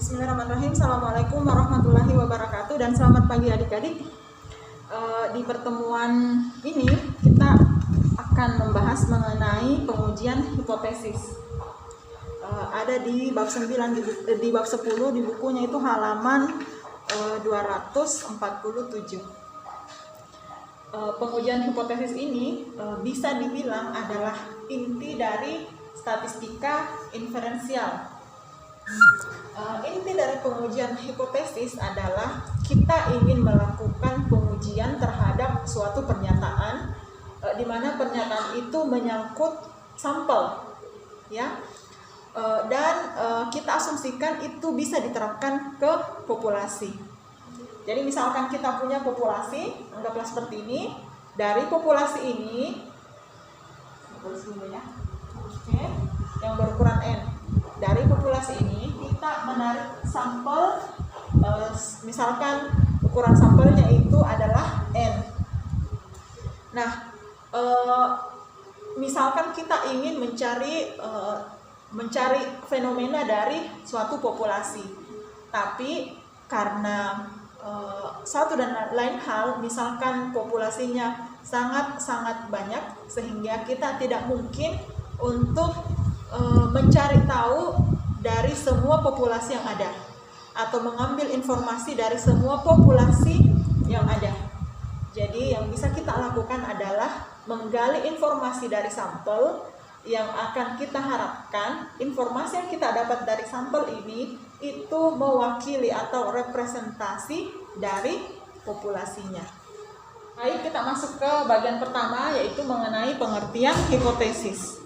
Bismillahirrahmanirrahim. Assalamualaikum warahmatullahi wabarakatuh dan selamat pagi adik-adik. Di pertemuan ini kita akan membahas mengenai pengujian hipotesis. Ada di bab 9 di bab 10 di bukunya itu halaman 247. Pengujian hipotesis ini bisa dibilang adalah inti dari statistika inferensial. Inti dari pengujian hipotesis adalah kita ingin melakukan pengujian terhadap suatu pernyataan, di mana pernyataan itu menyangkut sampel, ya, dan kita asumsikan itu bisa diterapkan ke populasi. Jadi misalkan kita punya populasi, anggaplah seperti ini. Dari populasi ini, yang berukuran N. Dari populasi ini kita menarik sampel, misalkan ukuran sampelnya itu adalah N. Nah, misalkan kita ingin mencari fenomena dari suatu populasi, tapi karena satu dan lain hal, misalkan populasinya sangat banyak sehingga kita tidak mungkin untuk mencari tahu dari semua populasi yang ada atau mengambil informasi dari semua populasi yang ada. Jadi yang bisa kita lakukan adalah menggali informasi dari sampel yang akan kita harapkan informasi yang kita dapat dari sampel ini itu mewakili atau representasi dari populasinya. Baik, kita masuk ke bagian pertama, yaitu mengenai pengertian hipotesis.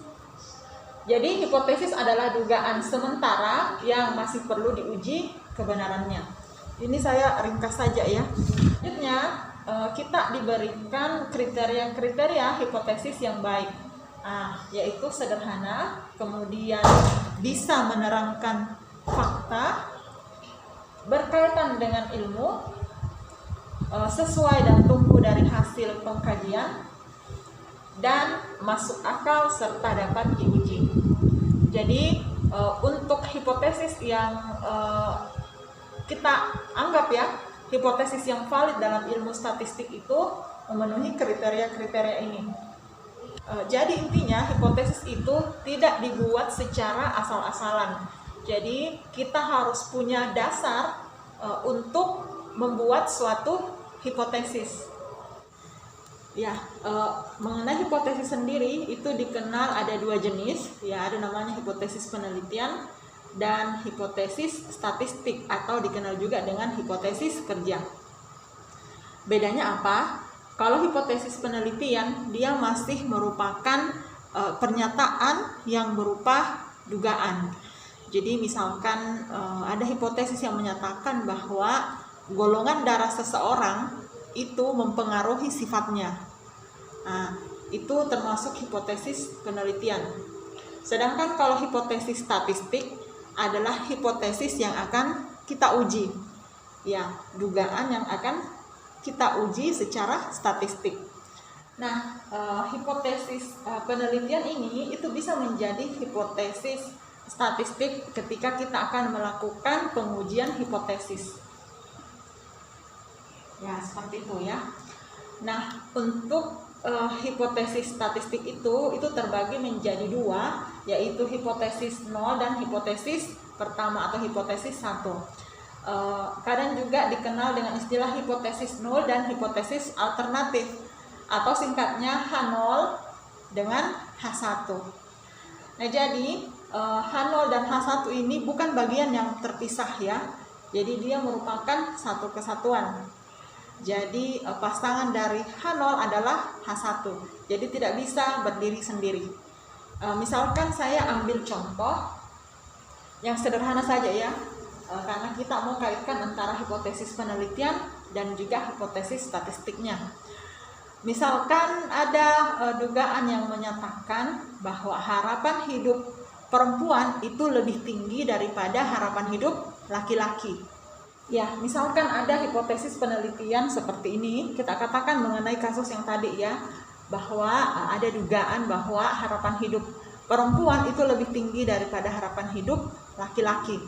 Jadi hipotesis adalah dugaan sementara yang masih perlu diuji kebenarannya. Ini saya ringkas saja ya. Selanjutnya kita diberikan kriteria-kriteria hipotesis yang baik, yaitu sederhana, kemudian bisa menerangkan fakta, berkaitan dengan ilmu, sesuai dan tumbuh dari hasil pengkajian, dan masuk akal serta dapat diuji. Jadi untuk hipotesis yang kita anggap ya, hipotesis yang valid dalam ilmu statistik itu memenuhi kriteria-kriteria ini. Jadi intinya hipotesis itu tidak dibuat secara asal-asalan. Jadi kita harus punya dasar untuk membuat suatu hipotesis. Ya, mengenai hipotesis sendiri itu dikenal ada dua jenis, ya, ada namanya hipotesis penelitian dan hipotesis statistik atau dikenal juga dengan hipotesis kerja. Bedanya apa? Kalau hipotesis penelitian dia masih merupakan pernyataan yang berupa dugaan. Jadi misalkan ada hipotesis yang menyatakan bahwa golongan darah seseorang itu mempengaruhi sifatnya. Itu termasuk hipotesis penelitian. Sedangkan kalau hipotesis statistik adalah hipotesis yang akan kita uji. Ya, dugaan yang akan kita uji secara statistik. Nah, hipotesis penelitian ini itu bisa menjadi hipotesis statistik ketika kita akan melakukan pengujian hipotesis. Ya, seperti itu ya. Nah, untuk hipotesis statistik itu terbagi menjadi dua, yaitu hipotesis 0 dan hipotesis pertama atau hipotesis 1. Kadang juga dikenal dengan istilah hipotesis 0 dan hipotesis alternatif atau singkatnya H0 dengan H1. Nah, jadi H0 dan H1 ini bukan bagian yang terpisah ya. Jadi dia merupakan satu kesatuan. Jadi pasangan dari H0 adalah H1. Jadi tidak bisa berdiri sendiri. Misalkan saya ambil contoh yang sederhana saja ya, karena kita mau kaitkan antara hipotesis penelitian dan juga hipotesis statistiknya. Misalkan ada dugaan yang menyatakan bahwa harapan hidup perempuan itu lebih tinggi daripada harapan hidup laki-laki. Ya, misalkan ada hipotesis penelitian seperti ini, kita katakan mengenai kasus yang tadi ya, bahwa ada dugaan bahwa harapan hidup perempuan itu lebih tinggi daripada harapan hidup laki-laki.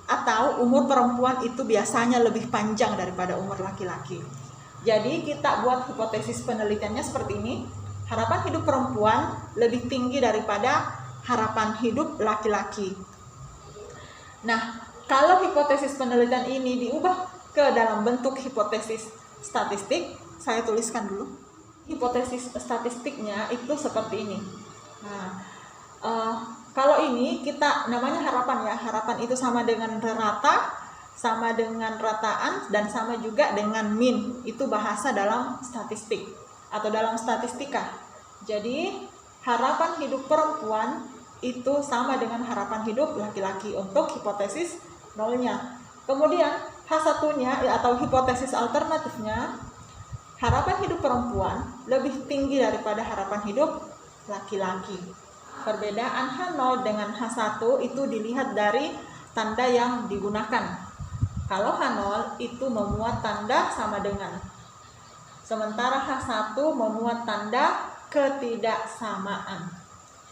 atau umur perempuan itu biasanya lebih panjang daripada umur laki-laki. Jadi kita buat hipotesis penelitiannya seperti ini. Harapan hidup perempuan lebih tinggi daripada harapan hidup laki-laki. Nah, kalau hipotesis penelitian ini diubah ke dalam bentuk hipotesis statistik, saya tuliskan dulu. Hipotesis statistiknya itu seperti ini. Nah, kalau ini kita namanya harapan ya. Harapan itu sama dengan rata, sama dengan rataan, dan sama juga dengan min. Itu bahasa dalam statistik atau dalam statistika. Jadi harapan hidup perempuan itu sama dengan harapan hidup laki-laki untuk hipotesis nolnya. Kemudian H1-nya atau hipotesis alternatifnya, harapan hidup perempuan lebih tinggi daripada harapan hidup laki-laki. Perbedaan H0 dengan H1 itu dilihat dari tanda yang digunakan. Kalau H0 itu memuat tanda sama dengan, sementara H1 memuat tanda ketidaksamaan.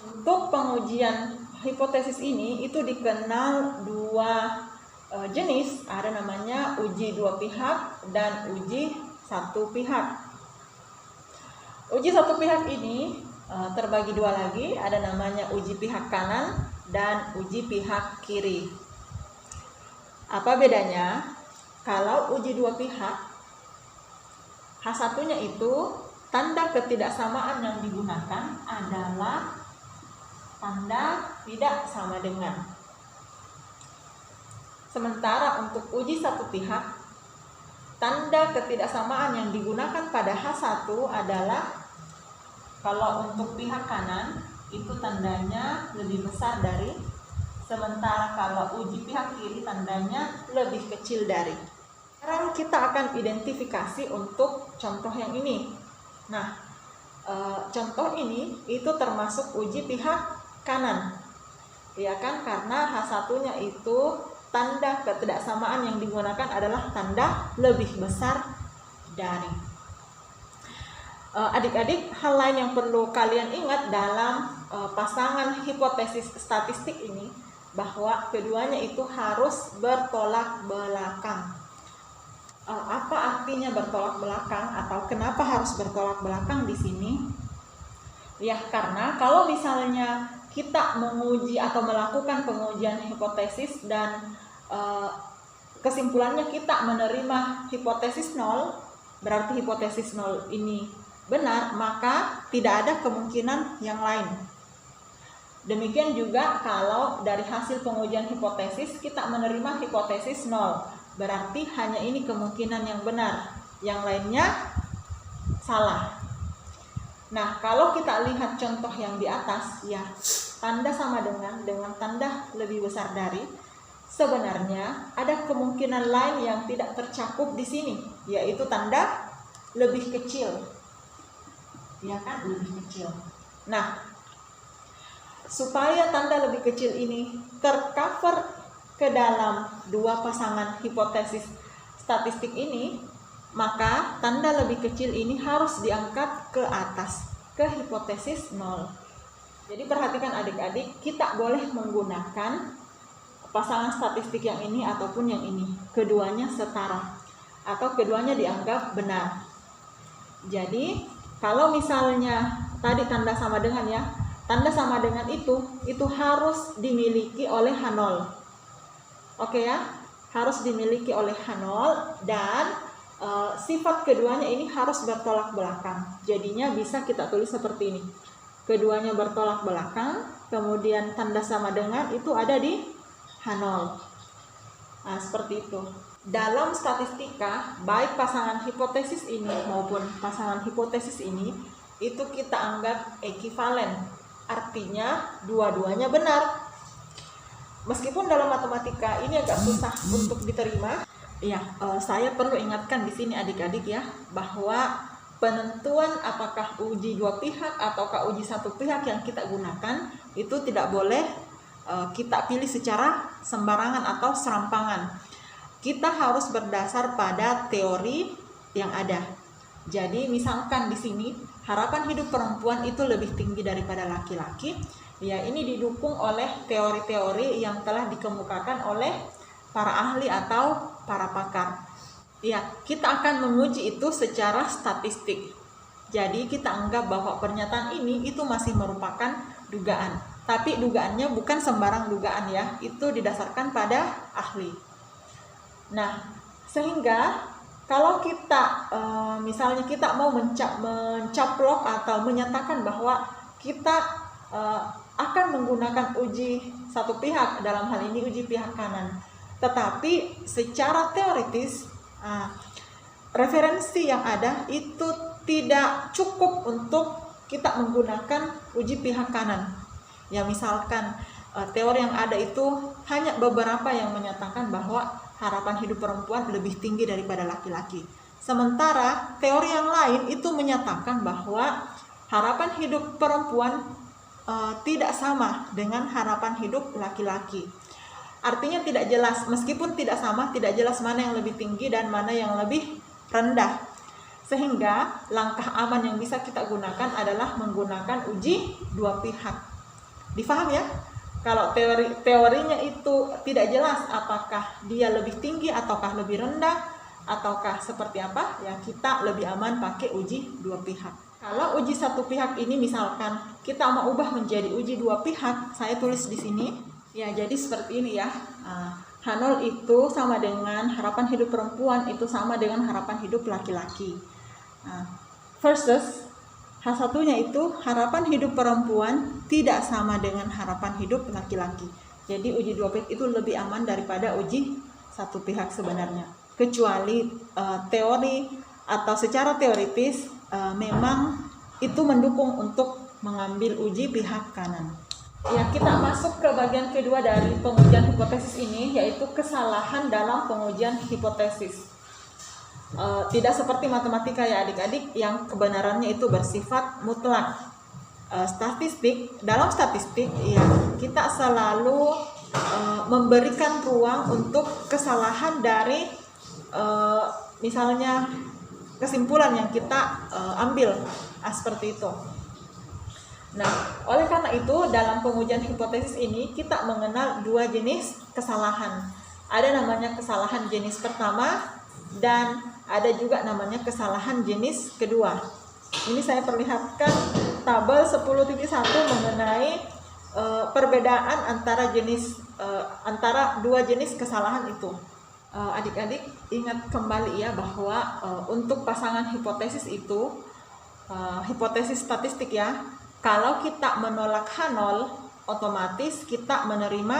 Untuk pengujian hipotesis ini itu dikenal dua jenis, ada namanya uji dua pihak dan uji satu pihak. Uji satu pihak ini terbagi dua lagi, ada namanya uji pihak kanan dan uji pihak kiri. Apa bedanya? Kalau uji dua pihak, H1-nya itu tanda ketidaksamaan yang digunakan adalah tanda tidak sama dengan. Sementara untuk uji satu pihak, tanda ketidaksamaan yang digunakan pada H1 adalah, kalau untuk pihak kanan itu tandanya lebih besar dari, sementara kalau uji pihak kiri tandanya lebih kecil dari. Sekarang kita akan identifikasi untuk contoh yang ini. Nah, contoh ini itu termasuk uji pihak kanan, ya kan? Karena H1-nya itu tanda ketidaksamaan yang digunakan adalah tanda lebih besar dari. Adik-adik, hal lain yang perlu kalian ingat dalam pasangan hipotesis statistik ini, bahwa keduanya itu harus bertolak belakang. Apa artinya bertolak belakang atau kenapa harus bertolak belakang di sini? Ya, karena kalau misalnya kita menguji atau melakukan pengujian hipotesis dan kesimpulannya kita menerima hipotesis 0, berarti hipotesis 0 ini benar, maka tidak ada kemungkinan yang lain. Demikian juga kalau dari hasil pengujian hipotesis kita menerima hipotesis 0, berarti hanya ini kemungkinan yang benar, yang lainnya salah. Nah, kalau kita lihat contoh yang di atas, ya tanda sama dengan tanda lebih besar dari, sebenarnya ada kemungkinan lain yang tidak tercakup di sini, yaitu tanda lebih kecil. Ya kan, lebih kecil. Nah, supaya tanda lebih kecil ini tercover ke dalam dua pasangan hipotesis statistik ini, maka tanda lebih kecil ini harus diangkat ke atas, ke hipotesis 0. Jadi perhatikan adik-adik, kita boleh menggunakan pasangan statistik yang ini ataupun yang ini, keduanya setara atau keduanya dianggap benar. Jadi kalau misalnya tadi tanda sama dengan, ya, tanda sama dengan itu harus dimiliki oleh H0. Oke ya, harus dimiliki oleh H0 dan sifat keduanya ini harus bertolak belakang. Jadinya bisa kita tulis seperti ini. Keduanya bertolak belakang, kemudian tanda sama dengan itu ada di H0. Nah, seperti itu. Dalam statistika, baik pasangan hipotesis ini maupun pasangan hipotesis ini, itu kita anggap ekivalen. Artinya dua-duanya benar. Meskipun dalam matematika ini agak susah untuk diterima, ya, saya perlu ingatkan di sini adik-adik ya, bahwa penentuan apakah uji dua pihak ataukah uji satu pihak yang kita gunakan itu tidak boleh kita pilih secara sembarangan atau serampangan. Kita harus berdasar pada teori yang ada. Jadi misalkan di sini harapan hidup perempuan itu lebih tinggi daripada laki-laki, ya ini didukung oleh teori-teori yang telah dikemukakan oleh para ahli atau para pakar. Ya, kita akan menguji itu secara statistik. Jadi kita anggap bahwa pernyataan ini itu masih merupakan dugaan. Tapi dugaannya bukan sembarang dugaan ya, itu didasarkan pada ahli. Nah, sehingga kalau kita misalnya kita mau mencaplok atau menyatakan bahwa kita akan menggunakan uji satu pihak, dalam hal ini uji pihak kanan, tetapi secara teoritis referensi yang ada itu tidak cukup untuk kita menggunakan uji pihak kanan. Ya, misalkan teori yang ada itu hanya beberapa yang menyatakan bahwa harapan hidup perempuan lebih tinggi daripada laki-laki. Sementara teori yang lain itu menyatakan bahwa harapan hidup perempuan tidak sama dengan harapan hidup laki-laki. Artinya tidak jelas, meskipun tidak sama, tidak jelas mana yang lebih tinggi dan mana yang lebih rendah. Sehingga langkah aman yang bisa kita gunakan adalah menggunakan uji dua pihak. Difaham ya? Kalau teorinya itu tidak jelas apakah dia lebih tinggi ataukah lebih rendah ataukah seperti apa, ya kita lebih aman pakai uji dua pihak. Kalau uji satu pihak ini misalkan kita mau ubah menjadi uji dua pihak, saya tulis di sini. Ya, jadi seperti ini ya. H0 itu sama dengan harapan hidup perempuan itu sama dengan harapan hidup laki-laki. Versus H1-nya itu harapan hidup perempuan tidak sama dengan harapan hidup laki-laki. Jadi uji dua pihak itu lebih aman daripada uji satu pihak sebenarnya. Kecuali teori atau secara teoritis memang itu mendukung untuk mengambil uji pihak kanan. Ya, kita masuk ke bagian kedua dari pengujian hipotesis ini, yaitu kesalahan dalam pengujian hipotesis. Tidak seperti matematika ya adik-adik yang kebenarannya itu bersifat mutlak. Dalam statistik ya kita selalu memberikan ruang untuk kesalahan dari misalnya kesimpulan yang kita ambil seperti itu. Nah, oleh karena itu dalam pengujian hipotesis ini kita mengenal dua jenis kesalahan. Ada namanya kesalahan jenis pertama dan ada juga namanya kesalahan jenis kedua. Ini saya perlihatkan tabel 10.1 mengenai perbedaan antara dua jenis kesalahan itu. Adik-adik ingat kembali ya bahwa untuk pasangan hipotesis itu hipotesis statistik ya, kalau kita menolak H0 otomatis kita menerima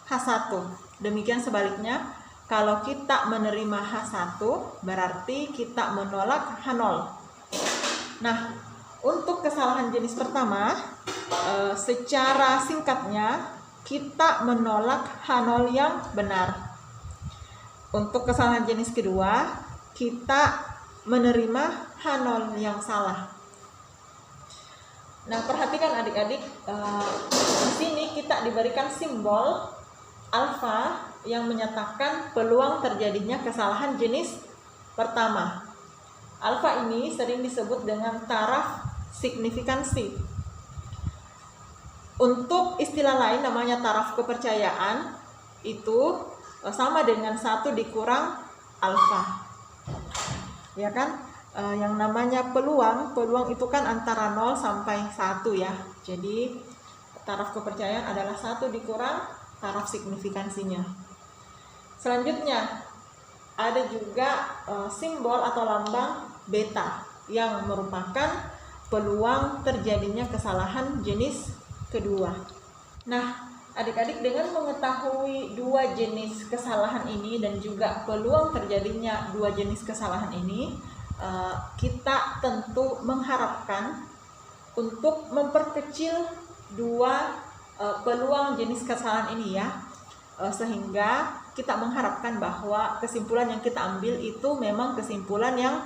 H1. Demikian sebaliknya, kalau kita menerima H1 berarti kita menolak H0. Nah, untuk kesalahan jenis pertama secara singkatnya kita menolak H0 yang benar. Untuk kesalahan jenis kedua kita menerima H0 yang salah. Nah, perhatikan adik-adik, di sini kita diberikan simbol alfa yang menyatakan peluang terjadinya kesalahan jenis pertama. Alfa ini sering disebut dengan taraf signifikansi. Untuk istilah lain namanya taraf kepercayaan, itu sama dengan 1 dikurang alfa. Ya kan? Yang namanya peluang itu kan antara 0 sampai 1 ya. Jadi taraf kepercayaan adalah 1 dikurang taraf signifikansinya. Selanjutnya ada juga simbol atau lambang beta yang merupakan peluang terjadinya kesalahan jenis kedua. Nah, adik-adik dengan mengetahui dua jenis kesalahan ini dan juga peluang terjadinya dua jenis kesalahan ini, kita tentu mengharapkan untuk memperkecil dua peluang jenis kesalahan ini ya, sehingga kita mengharapkan bahwa kesimpulan yang kita ambil itu memang kesimpulan yang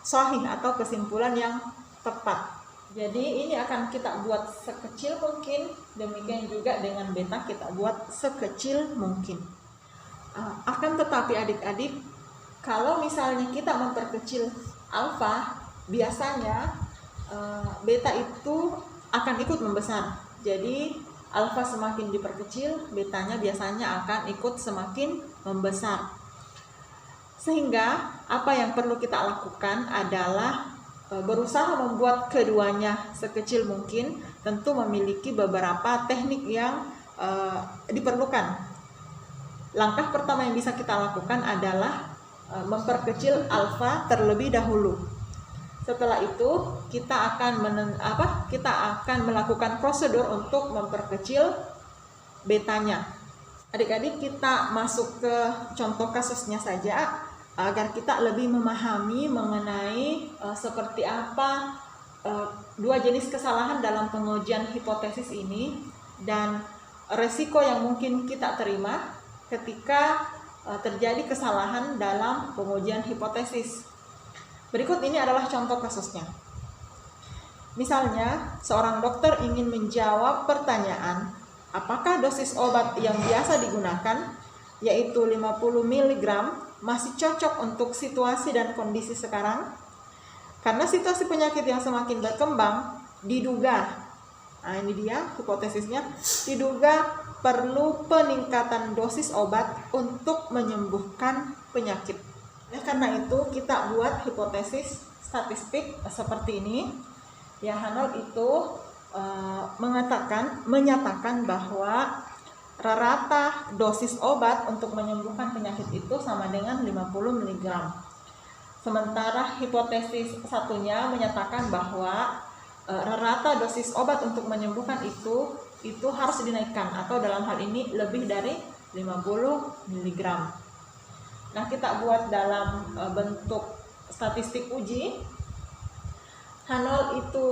sahih atau kesimpulan yang tepat. Jadi ini akan kita buat sekecil mungkin, demikian juga dengan beta kita buat sekecil mungkin. Akan tetapi adik-adik, kalau misalnya kita memperkecil alfa, biasanya beta itu akan ikut membesar. Jadi alfa semakin diperkecil, betanya biasanya akan ikut semakin membesar. Sehingga apa yang perlu kita lakukan adalah berusaha membuat keduanya sekecil mungkin, tentu memiliki beberapa teknik yang diperlukan. Langkah pertama yang bisa kita lakukan adalah memperkecil alfa terlebih dahulu. Setelah itu kita akan melakukan prosedur untuk memperkecil betanya. Adik-adik, kita masuk ke contoh kasusnya saja agar kita lebih memahami mengenai seperti apa dua jenis kesalahan dalam pengujian hipotesis ini dan resiko yang mungkin kita terima ketika terjadi kesalahan dalam pengujian hipotesis. Berikut ini adalah contoh kasusnya. Misalnya, seorang dokter ingin menjawab pertanyaan, apakah dosis obat yang biasa digunakan, yaitu 50 mg, masih cocok untuk situasi dan kondisi sekarang? Karena situasi penyakit yang semakin berkembang, diduga, ini dia hipotesisnya, diduga perlu peningkatan dosis obat untuk menyembuhkan penyakit. Karena itu kita buat hipotesis statistik seperti ini. Ya, Hanold itu menyatakan bahwa rata dosis obat untuk menyembuhkan penyakit itu sama dengan 50 mg. Sementara hipotesis satunya menyatakan bahwa rata dosis obat untuk menyembuhkan itu harus dinaikkan, atau dalam hal ini lebih dari 50 mg. Nah, kita buat dalam bentuk statistik uji. Hanold itu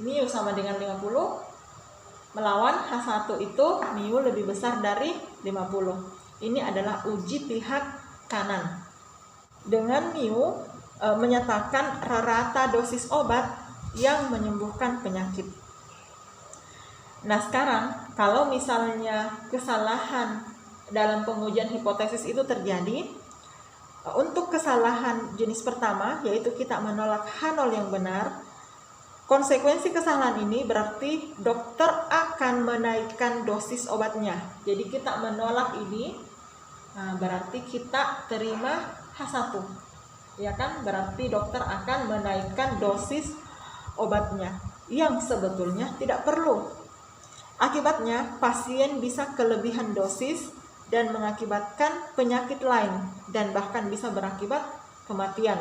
mu sama dengan 50 melawan H1 itu mu lebih besar dari 50. Ini adalah uji pihak kanan. Dengan mu menyatakan rata dosis obat yang menyembuhkan penyakit. Nah, sekarang kalau misalnya kesalahan dalam pengujian hipotesis itu terjadi, untuk kesalahan jenis pertama, yaitu kita menolak H0 yang benar, konsekuensi kesalahan ini berarti dokter akan menaikkan dosis obatnya. Jadi kita menolak ini, berarti kita terima H1, ya kan? Berarti dokter akan menaikkan dosis obatnya, yang sebetulnya tidak perlu. Akibatnya pasien bisa kelebihan dosis dan mengakibatkan penyakit lain dan bahkan bisa berakibat kematian.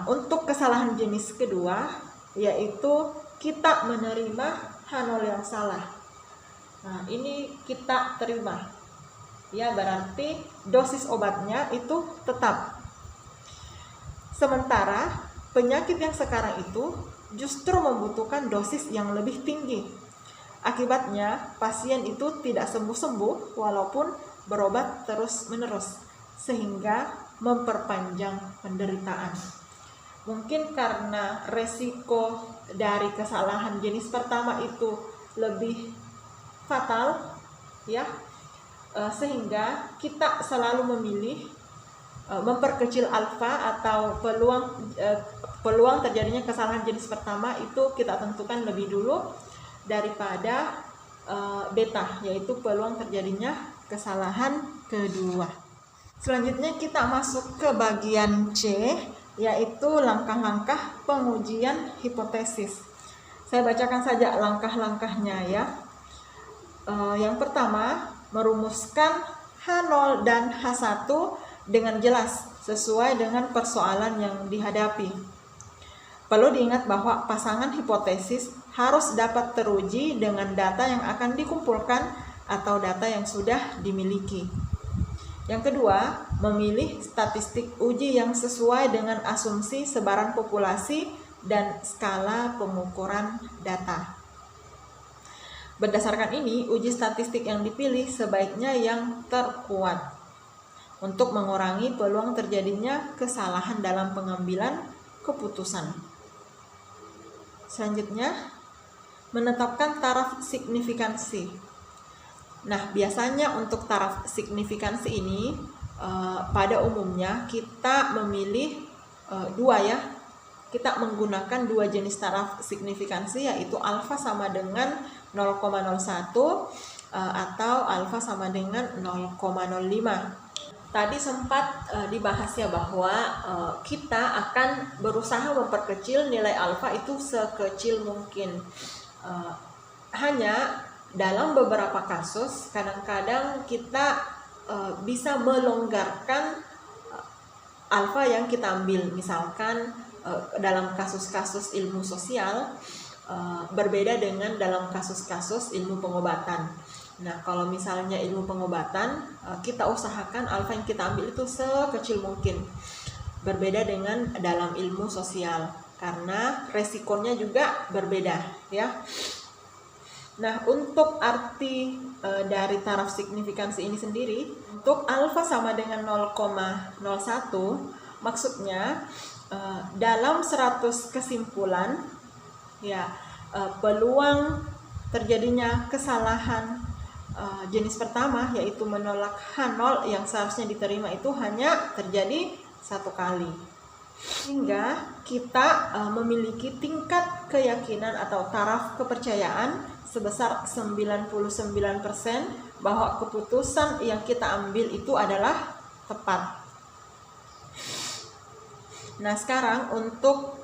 Untuk kesalahan jenis kedua, yaitu kita menerima H0 yang salah. Nah, ini kita terima. Ya, berarti dosis obatnya itu tetap. Sementara penyakit yang sekarang itu justru membutuhkan dosis yang lebih tinggi. Akibatnya pasien itu tidak sembuh-sembuh walaupun berobat terus-menerus, sehingga memperpanjang penderitaan. Mungkin karena resiko dari kesalahan jenis pertama itu lebih fatal, ya, sehingga kita selalu memilih memperkecil alfa atau peluang terjadinya kesalahan jenis pertama itu kita tentukan lebih dulu daripada beta, yaitu peluang terjadinya kesalahan kedua. Selanjutnya kita masuk ke bagian C, yaitu langkah-langkah pengujian hipotesis. Saya bacakan saja langkah-langkahnya ya. Yang pertama, merumuskan H0 dan H1 dengan jelas sesuai dengan persoalan yang dihadapi. Perlu diingat bahwa pasangan hipotesis harus dapat teruji dengan data yang akan dikumpulkan atau data yang sudah dimiliki. Yang kedua, memilih statistik uji yang sesuai dengan asumsi sebaran populasi dan skala pengukuran data. Berdasarkan ini, uji statistik yang dipilih sebaiknya yang terkuat untuk mengurangi peluang terjadinya kesalahan dalam pengambilan keputusan. Selanjutnya, menetapkan taraf signifikansi. Nah, biasanya untuk taraf signifikansi ini pada umumnya kita memilih dua ya. Kita menggunakan dua jenis taraf signifikansi, yaitu alfa sama dengan 0,01 atau alfa sama dengan 0,05. Tadi sempat dibahas ya bahwa kita akan berusaha memperkecil nilai alfa itu sekecil mungkin. Hanya dalam beberapa kasus kadang-kadang kita bisa melonggarkan alfa yang kita ambil. Misalkan dalam kasus-kasus ilmu sosial berbeda dengan dalam kasus-kasus ilmu pengobatan. Nah, kalau misalnya ilmu pengobatan, kita usahakan alfa yang kita ambil itu sekecil mungkin. Berbeda dengan dalam ilmu sosial, karena resikonya juga berbeda, ya. Nah, untuk arti dari taraf signifikansi ini sendiri, untuk alfa sama dengan 0,01, maksudnya dalam 100 kesimpulan, ya, peluang terjadinya kesalahan jenis pertama, yaitu menolak H0 yang seharusnya diterima itu hanya terjadi 1 kali. Sehingga kita memiliki tingkat keyakinan atau taraf kepercayaan sebesar 99% bahwa keputusan yang kita ambil itu adalah tepat. Nah, sekarang untuk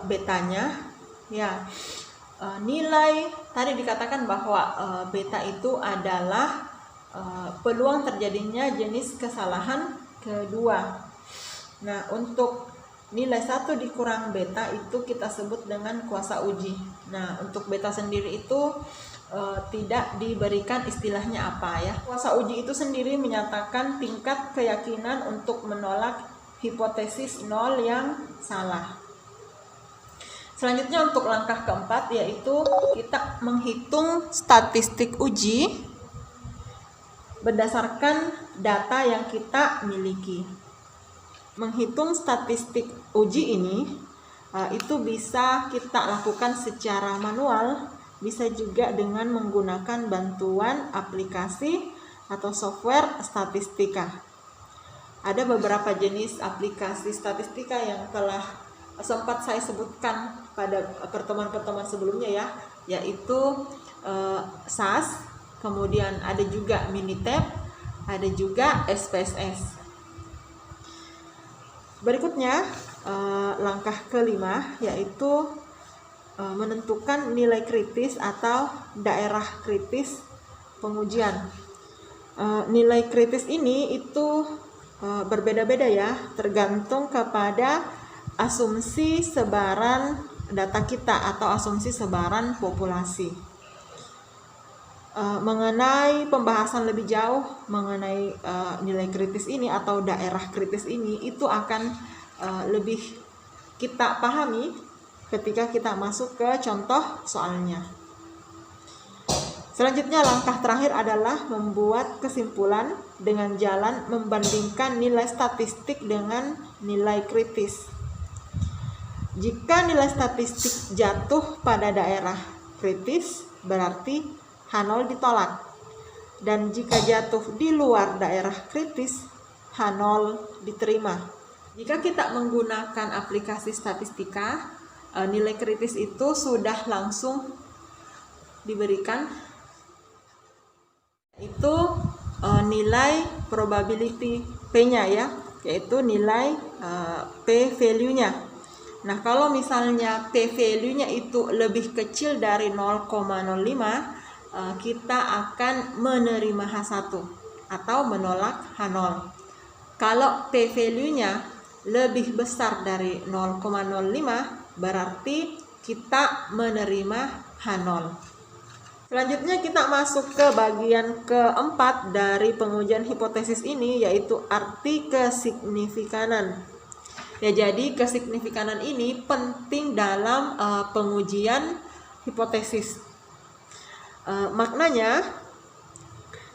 betanya, ya, nilai tadi dikatakan bahwa beta itu adalah peluang terjadinya jenis kesalahan kedua. Nah, untuk nilai 1 dikurang beta itu kita sebut dengan kuasa uji. Nah, untuk beta sendiri itu tidak diberikan istilahnya apa, ya. Kuasa uji itu sendiri menyatakan tingkat keyakinan untuk menolak hipotesis 0 yang salah. Selanjutnya untuk langkah keempat, yaitu kita menghitung statistik uji berdasarkan data yang kita miliki. Menghitung statistik uji ini itu bisa kita lakukan secara manual, bisa juga dengan menggunakan bantuan aplikasi atau software statistika. Ada beberapa jenis aplikasi statistika yang telah sempat saya sebutkan pada pertemuan-pertemuan sebelumnya, ya, yaitu SAS, kemudian ada juga Minitab, ada juga SPSS. Berikutnya langkah kelima, yaitu menentukan nilai kritis atau daerah kritis pengujian. Nilai kritis ini itu berbeda-beda, ya, tergantung kepada asumsi sebaran data kita atau asumsi sebaran populasi. Mengenai pembahasan lebih jauh mengenai nilai kritis ini atau daerah kritis ini, itu akan lebih kita pahami ketika kita masuk ke contoh soalnya. Selanjutnya langkah terakhir adalah membuat kesimpulan dengan jalan membandingkan nilai statistik dengan nilai kritis. Jika nilai statistik jatuh pada daerah kritis, berarti H0 ditolak. Dan jika jatuh di luar daerah kritis, H0 diterima. Jika kita menggunakan aplikasi statistika, nilai kritis itu sudah langsung diberikan, itu nilai probability P-nya, ya, yaitu nilai P value-nya. Nah, kalau misalnya P value-nya itu lebih kecil dari 0,05, kita akan menerima H1 atau menolak H0. Kalau P value-nya lebih besar dari 0,05, berarti kita menerima H0. Selanjutnya kita masuk ke bagian keempat dari pengujian hipotesis ini, yaitu arti kesignifikanan. Ya, jadi kesignifikanan ini penting dalam pengujian hipotesis. Maknanya,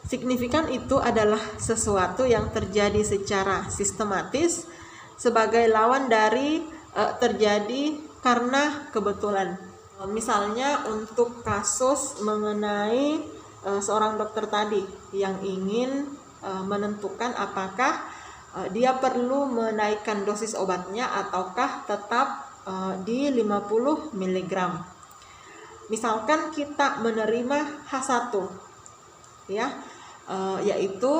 signifikan itu adalah sesuatu yang terjadi secara sistematis sebagai lawan dari terjadi karena kebetulan. Misalnya untuk kasus mengenai seorang dokter tadi yang ingin menentukan apakah dia perlu menaikkan dosis obatnya ataukah tetap di 50 mg. Misalkan kita menerima H1. ya, yaitu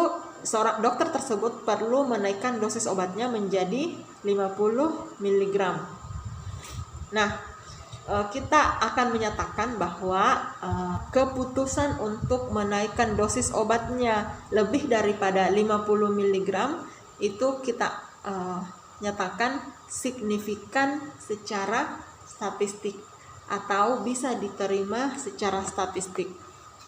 seorang dokter tersebut perlu menaikkan dosis obatnya menjadi 50 mg. Nah, kita akan menyatakan bahwa keputusan untuk menaikkan dosis obatnya lebih daripada 50 mg itu kita nyatakan signifikan secara statistik atau bisa diterima secara statistik.